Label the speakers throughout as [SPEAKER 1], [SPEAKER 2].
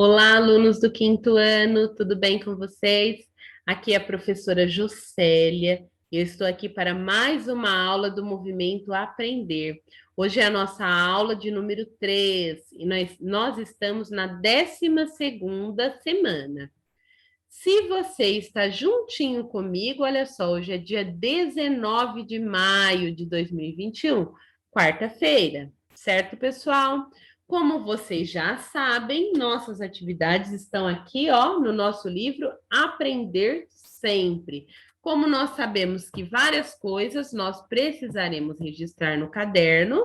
[SPEAKER 1] Olá, alunos do quinto ano, tudo bem com vocês? Aqui é a professora Juscelia e eu estou aqui para mais uma aula do movimento Aprender. Hoje é a nossa aula de número 3 e nós estamos na 12ª semana. Se você está juntinho comigo, olha só, hoje é dia 19 de maio de 2021, quarta-feira, certo, pessoal? Como vocês já sabem, nossas atividades estão aqui, ó, no nosso livro Aprender Sempre. Como nós sabemos que várias coisas nós precisaremos registrar no caderno,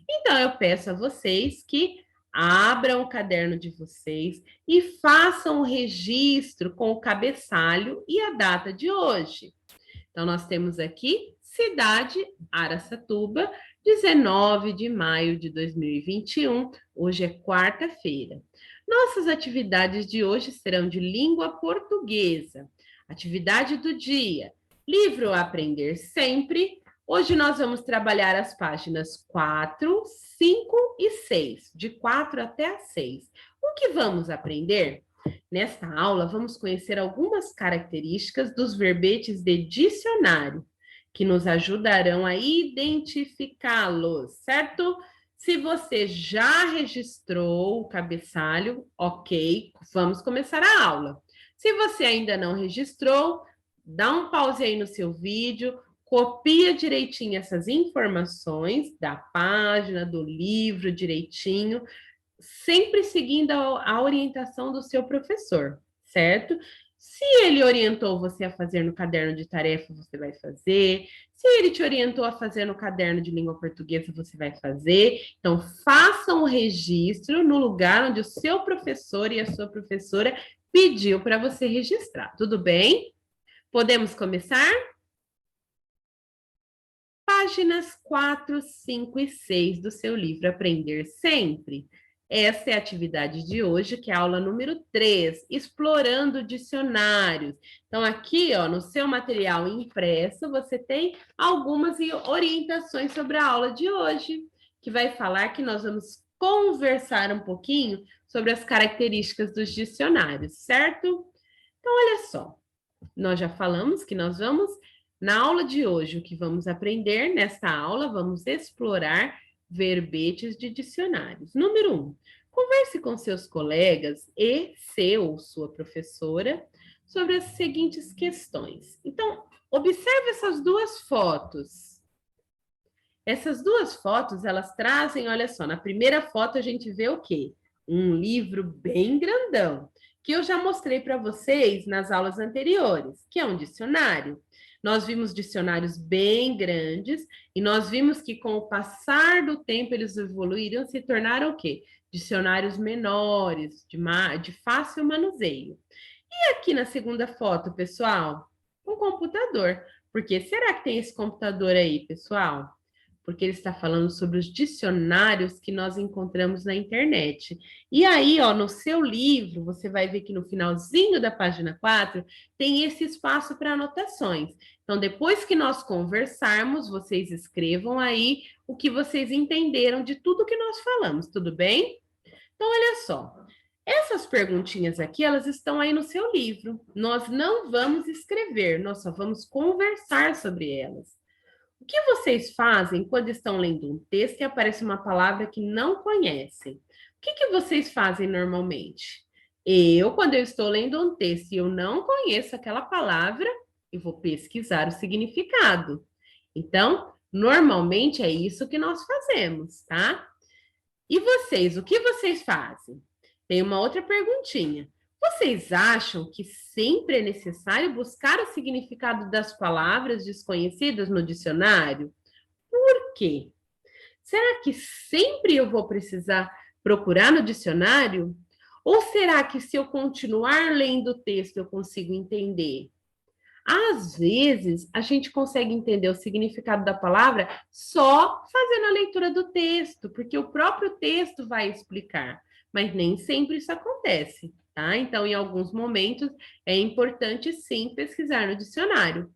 [SPEAKER 1] então eu peço a vocês que abram o caderno de vocês e façam o registro com o cabeçalho e a data de hoje. Então, nós temos aqui cidade Araçatuba, 19 de maio de 2021. Hoje é quarta-feira. Nossas atividades de hoje serão de língua portuguesa. Atividade do dia: livro Aprender Sempre. Hoje nós vamos trabalhar as páginas 4, 5 e 6, de 4 até a 6. O que vamos aprender? Nesta aula, vamos conhecer algumas características dos verbetes de dicionário, que nos ajudarão a identificá-los, certo? Se você já registrou o cabeçalho, ok, vamos começar a aula. Se você ainda não registrou, dá um pause aí no seu vídeo, copia direitinho essas informações da página, do livro direitinho, sempre seguindo a orientação do seu professor, certo? Se ele orientou você a fazer no caderno de tarefa, você vai fazer. Se ele te orientou a fazer no caderno de língua portuguesa, você vai fazer. Então, faça um registro no lugar onde o seu professor e a sua professora pediu para você registrar. Tudo bem? Podemos começar? Páginas 4, 5 e 6 do seu livro Aprender Sempre. Essa é a atividade de hoje, que é a aula número 3, explorando dicionários. Então, aqui, ó, no seu material impresso, você tem algumas orientações sobre a aula de hoje, que vai falar que nós vamos conversar um pouquinho sobre as características dos dicionários, certo? Então, olha só, nós já falamos que nós vamos, na aula de hoje, o que vamos aprender nesta aula, vamos explorar verbetes de dicionários. Número 1, converse com seus colegas e seu ou sua professora sobre as seguintes questões. Então, observe essas duas fotos. Essas duas fotos, elas trazem, olha só, na primeira foto a gente vê o quê? Um livro bem grandão, que eu já mostrei para vocês nas aulas anteriores, que é um dicionário. Nós vimos dicionários bem grandes e nós vimos que com o passar do tempo eles evoluíram, se tornaram o quê? Dicionários menores, de fácil manuseio. E aqui na segunda foto, pessoal, um computador. Por que será que tem esse computador aí, pessoal? Porque ele está falando sobre os dicionários que nós encontramos na internet. E aí, ó, no seu livro, você vai ver que no finalzinho da página 4 tem esse espaço para anotações. Então, depois que nós conversarmos, vocês escrevam aí o que vocês entenderam de tudo que nós falamos, tudo bem? Então, olha só. Essas perguntinhas aqui, elas estão aí no seu livro. Nós não vamos escrever, nós só vamos conversar sobre elas. O que vocês fazem quando estão lendo um texto e aparece uma palavra que não conhecem? O que vocês fazem normalmente? Quando eu estou lendo um texto e eu não conheço aquela palavra, eu vou pesquisar o significado. Então, normalmente é isso que nós fazemos, tá? E vocês, o que vocês fazem? Tem uma outra perguntinha. Vocês acham que sempre é necessário buscar o significado das palavras desconhecidas no dicionário? Por quê? Será que sempre eu vou precisar procurar no dicionário? Ou será que se eu continuar lendo o texto eu consigo entender? Às vezes, a gente consegue entender o significado da palavra só fazendo a leitura do texto, porque o próprio texto vai explicar, mas nem sempre isso acontece, tá? Então, em alguns momentos, é importante sim pesquisar no dicionário.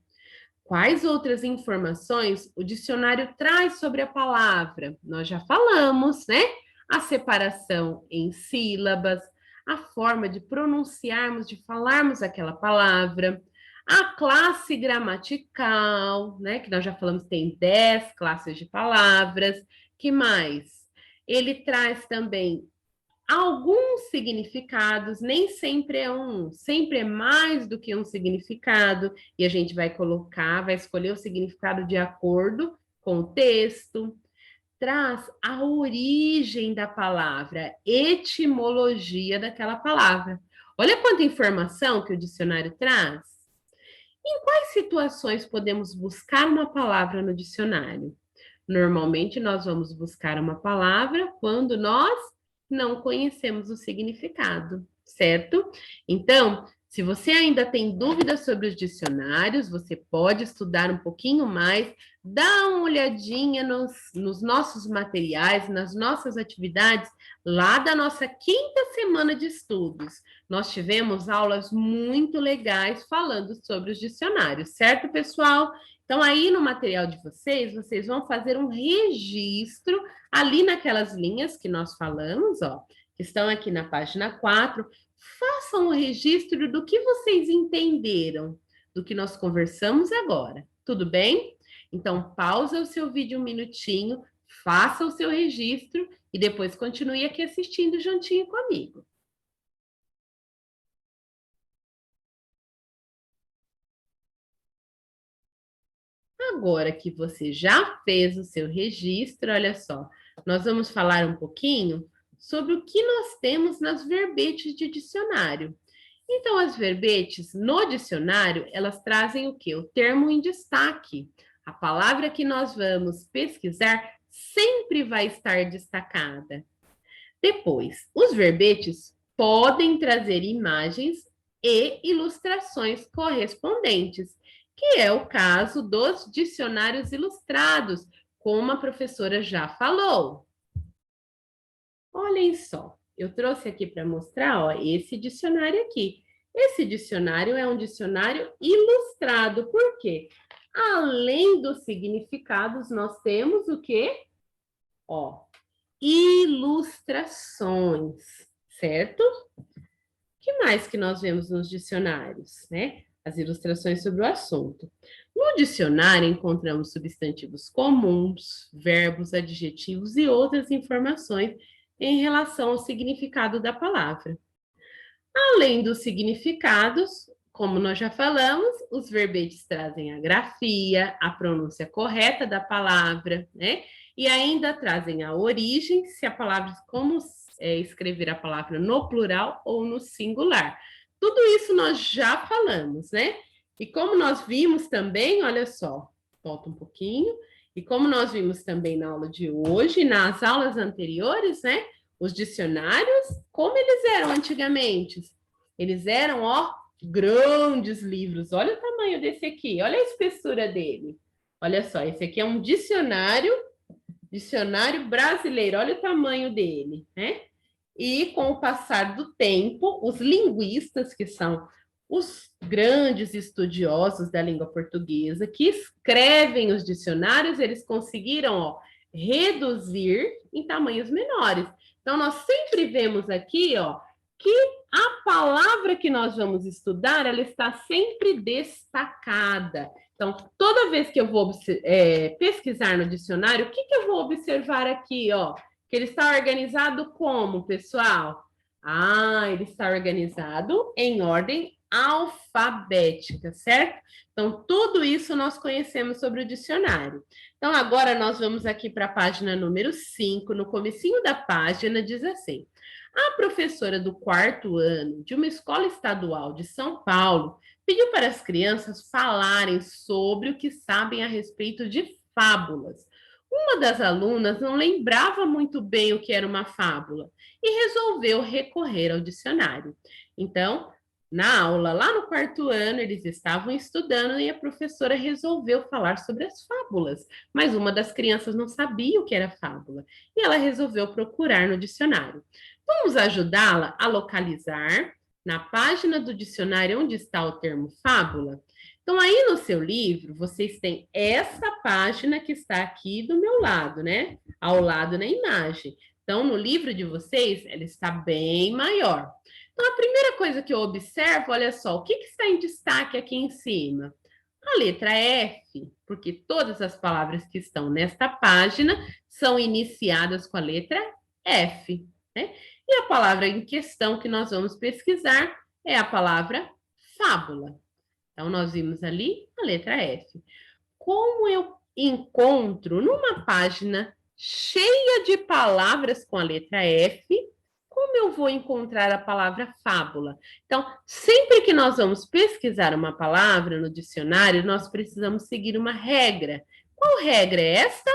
[SPEAKER 1] Quais outras informações o dicionário traz sobre a palavra? Nós já falamos, né? A separação em sílabas, a forma de pronunciarmos, de falarmos aquela palavra, a classe gramatical, né? Que nós já falamos, tem 10 classes de palavras. Que mais? Ele traz também alguns significados, nem sempre é um, sempre é mais do que um significado, e a gente vai colocar, vai escolher o significado de acordo com o texto. Traz a origem da palavra, etimologia daquela palavra. Olha quanta informação que o dicionário traz. Em quais situações podemos buscar uma palavra no dicionário? Normalmente, nós vamos buscar uma palavra quando nós não conhecemos o significado, certo? Então, se você ainda tem dúvidas sobre os dicionários, você pode estudar um pouquinho mais, dá uma olhadinha nos nossos materiais, nas nossas atividades, lá da nossa quinta semana de estudos. Nós tivemos aulas muito legais falando sobre os dicionários, certo, pessoal? Então, aí no material de vocês, vocês vão fazer um registro ali naquelas linhas que nós falamos, ó, que estão aqui na página 4. Façam o registro do que vocês entenderam, do que nós conversamos agora. Tudo bem? Então, pausa o seu vídeo um minutinho, faça o seu registro e depois continue aqui assistindo juntinho comigo. Agora que você já fez o seu registro, olha só, nós vamos falar um pouquinho sobre o que nós temos nas verbetes de dicionário. Então, as verbetes no dicionário, elas trazem o quê? O termo em destaque. A palavra que nós vamos pesquisar sempre vai estar destacada. Depois, os verbetes podem trazer imagens e ilustrações correspondentes, que é o caso dos dicionários ilustrados, como a professora já falou. Olhem só, eu trouxe aqui para mostrar, ó, esse dicionário aqui. Esse dicionário é um dicionário ilustrado, por quê? Além dos significados, nós temos o quê? Ó, ilustrações, certo? O que mais que nós vemos nos dicionários, né? As ilustrações sobre o assunto. No dicionário encontramos substantivos comuns, verbos, adjetivos e outras informações em relação ao significado da palavra. Além dos significados, como nós já falamos, os verbetes trazem a grafia, a pronúncia correta da palavra, né? E ainda trazem a origem, se a palavra, como escrever a palavra no plural ou no singular. Tudo isso nós já falamos, né? E como nós vimos também, olha só, volta um pouquinho, e como nós vimos também na aula de hoje, nas aulas anteriores, né? Os dicionários, como eles eram antigamente? Eles eram, ó, grandes livros. Olha o tamanho desse aqui, olha a espessura dele. Olha só, esse aqui é um dicionário brasileiro, olha o tamanho dele, né? E com o passar do tempo, os linguistas, que são os grandes estudiosos da língua portuguesa, que escrevem os dicionários, eles conseguiram, ó, reduzir em tamanhos menores. Então, nós sempre vemos aqui, ó, que a palavra que nós vamos estudar, ela está sempre destacada. Então, toda vez que eu vou pesquisar no dicionário, o que eu vou observar aqui, ó? Que ele está organizado como, pessoal? Ah, ele está organizado em ordem alfabética, certo? Então, tudo isso nós conhecemos sobre o dicionário. Então, agora nós vamos aqui para a página número 5. No comecinho da página diz assim: a professora do 4º ano de uma escola estadual de São Paulo pediu para as crianças falarem sobre o que sabem a respeito de fábulas. Uma das alunas não lembrava muito bem o que era uma fábula e resolveu recorrer ao dicionário. Então, na aula, lá no 4º ano, eles estavam estudando e a professora resolveu falar sobre as fábulas, mas uma das crianças não sabia o que era fábula e ela resolveu procurar no dicionário. Vamos ajudá-la a localizar na página do dicionário onde está o termo fábula? Então, aí no seu livro, vocês têm essa página que está aqui do meu lado, né? Ao lado na imagem. Então, no livro de vocês, ela está bem maior. Então, a primeira coisa que eu observo, olha só, o que está em destaque aqui em cima? A letra F, porque todas as palavras que estão nesta página são iniciadas com a letra F, né? E a palavra em questão que nós vamos pesquisar é a palavra fábula. Então, nós vimos ali a letra F. Como eu encontro numa página cheia de palavras com a letra F, como eu vou encontrar a palavra fábula? Então, sempre que nós vamos pesquisar uma palavra no dicionário, nós precisamos seguir uma regra. Qual regra é esta?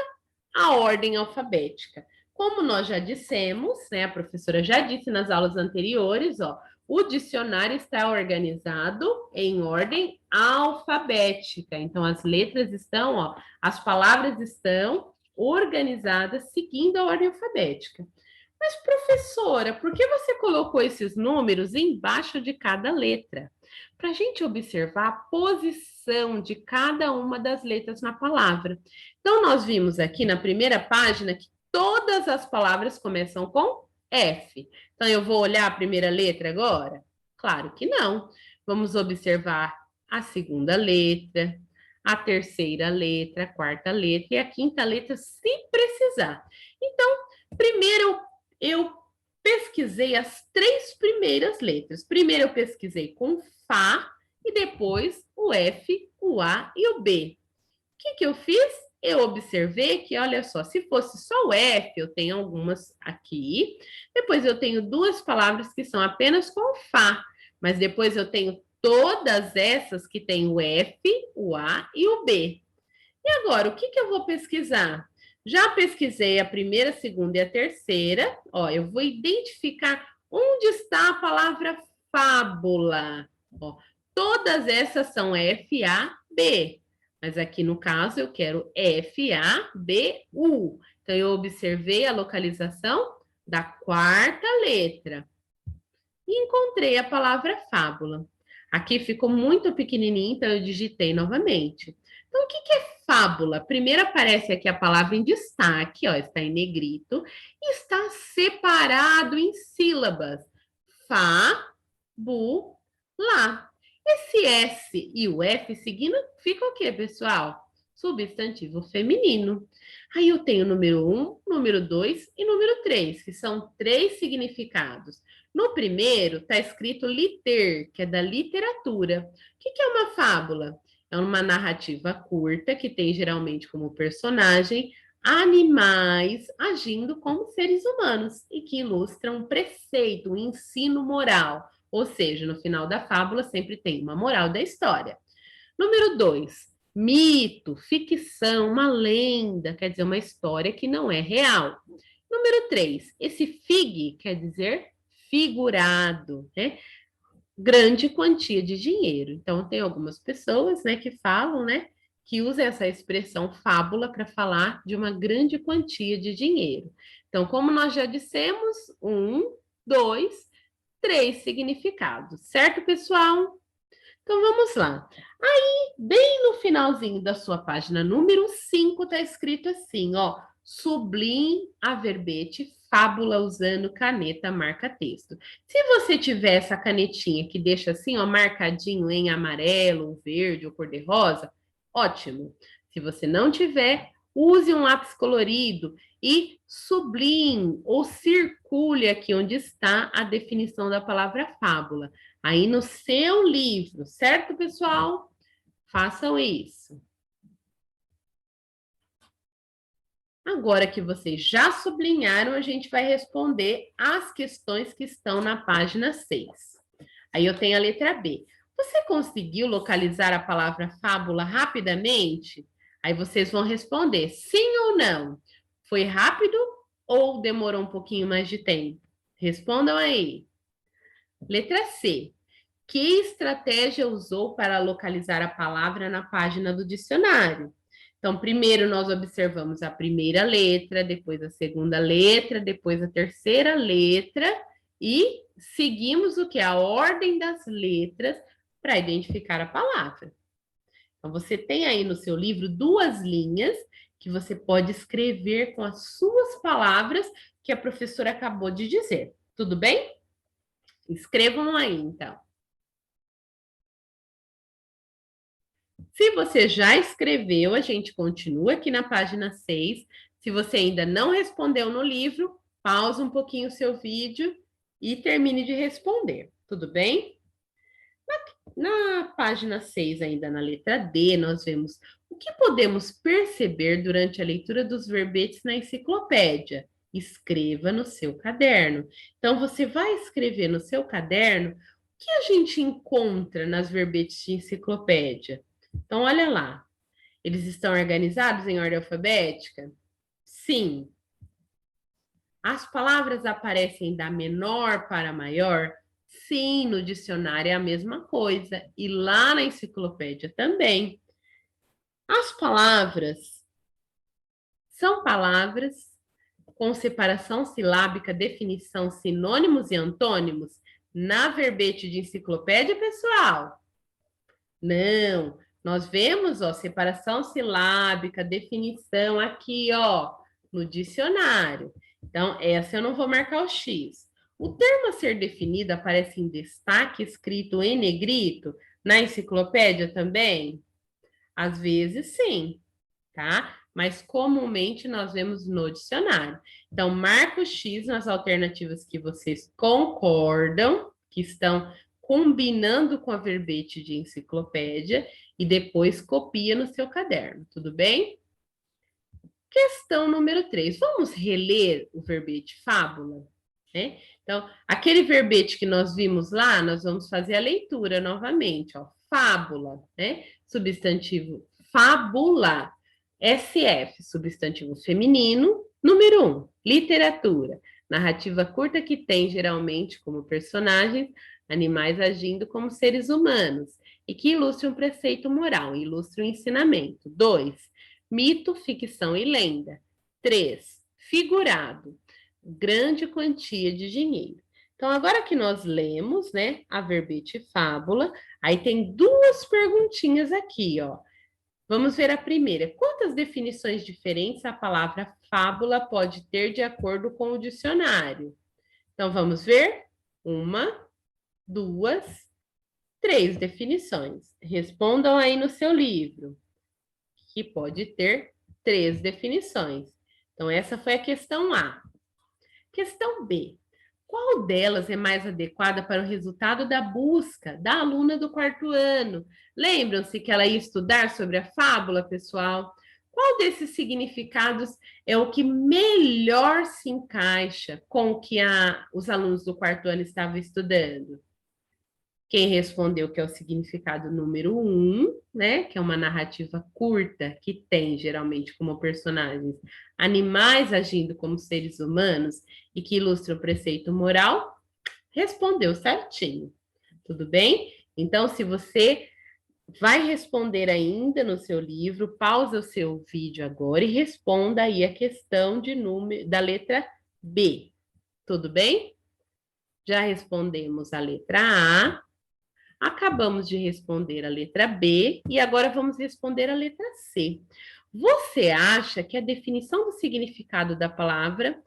[SPEAKER 1] A ordem alfabética. Como nós já dissemos, né, a professora já disse nas aulas anteriores, ó, o dicionário está organizado em ordem alfabética. Então, as letras estão, ó, as palavras estão organizadas seguindo a ordem alfabética. Mas, professora, por que você colocou esses números embaixo de cada letra? Para a gente observar a posição de cada uma das letras na palavra. Então, nós vimos aqui na primeira página que todas as palavras começam com F. Então, eu vou olhar a primeira letra agora? Claro que não. Vamos observar a segunda letra, a terceira letra, a quarta letra e a quinta letra, se precisar. Então, primeiro eu pesquisei as três primeiras letras. Primeiro eu pesquisei com Fá e depois o F, o A e o B. O que eu fiz? Eu observei que, olha só, se fosse só o F, eu tenho algumas aqui. Depois eu tenho duas palavras que são apenas com Fá. Mas depois eu tenho todas essas que têm o F, o A e o B. E agora, o que eu vou pesquisar? Já pesquisei a primeira, a segunda e a terceira. Ó, eu vou identificar onde está a palavra fábula. Ó, todas essas são F, A, B. Mas aqui no caso eu quero F, A, B, U. Então eu observei a localização da quarta letra e encontrei a palavra fábula. Aqui ficou muito pequenininho, então eu digitei novamente. Então, o que é fábula? Primeiro aparece aqui a palavra em destaque, ó, está em negrito, e está separado em sílabas. Fá, bu, lá. Esse S e o F seguindo fica o quê, pessoal? Substantivo feminino. Aí eu tenho número 1, número 2 e número 3, que são três significados. No primeiro está escrito liter, que é da literatura. O que é uma fábula? É uma narrativa curta que tem geralmente como personagem animais agindo como seres humanos e que ilustram um preceito, um ensino moral. Ou seja, no final da fábula sempre tem uma moral da história. Número 2, mito, ficção, uma lenda, quer dizer, uma história que não é real. Número 3, esse fig quer dizer figurado, né? Grande quantia de dinheiro. Então, tem algumas pessoas, né, que falam, né, que usam essa expressão fábula para falar de uma grande quantia de dinheiro. Então, como nós já dissemos, 1, 2, 3 significados, certo, pessoal? Então, vamos lá. Aí, bem no finalzinho da sua página número 5, está escrito assim, ó, sublim a verbete fábula usando caneta marca-texto. Se você tiver essa canetinha que deixa assim, ó, marcadinho em amarelo, verde ou cor-de-rosa, ótimo. Se você não tiver, use um lápis colorido e sublinhe ou circule aqui onde está a definição da palavra fábula. Aí no seu livro, certo, pessoal? Façam isso. Agora que vocês já sublinharam, a gente vai responder as questões que estão na página 6. Aí eu tenho a letra B. Você conseguiu localizar a palavra fábula rapidamente? Aí vocês vão responder sim ou não. Foi rápido ou demorou um pouquinho mais de tempo? Respondam aí. Letra C. Que estratégia usou para localizar a palavra na página do dicionário? Então, primeiro nós observamos a primeira letra, depois a segunda letra, depois a terceira letra e seguimos o que? A ordem das letras para identificar a palavra. Então, você tem aí no seu livro duas linhas que você pode escrever com as suas palavras que a professora acabou de dizer. Tudo bem? Escrevam aí, então. Se você já escreveu, a gente continua aqui na página 6. Se você ainda não respondeu no livro, pausa um pouquinho o seu vídeo e termine de responder. Tudo bem? Na página 6, ainda na letra D, nós vemos o que podemos perceber durante a leitura dos verbetes na enciclopédia. Escreva no seu caderno. Então, você vai escrever no seu caderno o que a gente encontra nas verbetes de enciclopédia. Então, olha lá. Eles estão organizados em ordem alfabética? Sim. As palavras aparecem da menor para a maior? Sim, no dicionário é a mesma coisa. E lá na enciclopédia também. As palavras são palavras com separação silábica, definição, sinônimos e antônimos na verbete de enciclopédia, pessoal? Não. Nós vemos, ó, separação silábica, definição aqui, ó, no dicionário. Então, essa eu não vou marcar o X. O termo a ser definido aparece em destaque escrito em negrito na enciclopédia também? Às vezes, sim, tá? Mas comumente nós vemos no dicionário. Então, marca o X nas alternativas que vocês concordam, que estão combinando com a verbete de enciclopédia, e depois copia no seu caderno, tudo bem? Questão número 3. Vamos reler o verbete fábula? Né? Então, aquele verbete que nós vimos lá, nós vamos fazer a leitura novamente, ó. Fábula, né? Substantivo fábula. SF, substantivo feminino. Número 1, literatura. Narrativa curta que tem, geralmente, como personagens, animais agindo como seres humanos e que ilustra um preceito moral, ilustra um ensinamento. 2, mito, ficção e lenda. 3, figurado, grande quantia de dinheiro. Então, agora que nós lemos, né, a verbete fábula, aí tem duas perguntinhas aqui, ó. Vamos ver a primeira. Quantas definições diferentes a palavra fábula pode ter de acordo com o dicionário? Então, vamos ver? 1, 2, 3 definições. Respondam aí no seu livro, que pode ter 3 definições. Então, essa foi a questão A. Questão B. Qual delas é mais adequada para o resultado da busca da aluna do 4º ano? Lembram-se que ela ia estudar sobre a fábula, pessoal? Qual desses significados é o que melhor se encaixa com o que os alunos do 4º ano estavam estudando? Quem respondeu que é o significado número 1, né? Que é uma narrativa curta que tem geralmente como personagens animais agindo como seres humanos e que ilustra o preceito moral, respondeu certinho. Tudo bem? Então, se você vai responder ainda no seu livro, pausa o seu vídeo agora e responda aí a questão de número da letra B. Tudo bem? Já respondemos a letra A. Acabamos de responder a letra B e agora vamos responder a letra C. Você acha que a definição do significado da palavra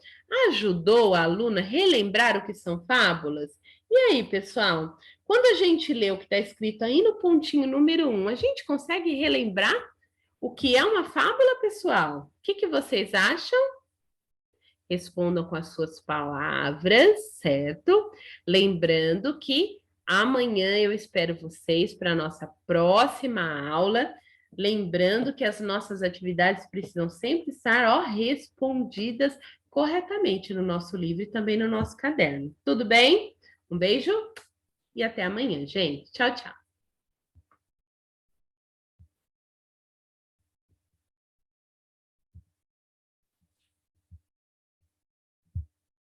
[SPEAKER 1] ajudou a aluna a relembrar o que são fábulas? E aí, pessoal, quando a gente lê o que está escrito aí no pontinho número 1, a gente consegue relembrar o que é uma fábula, pessoal? O que vocês acham? Respondam com as suas palavras, certo? Lembrando que amanhã eu espero vocês para a nossa próxima aula. Lembrando que as nossas atividades precisam sempre estar, ó, respondidas corretamente no nosso livro e também no nosso caderno. Tudo bem? Um beijo e até amanhã, gente. Tchau, tchau.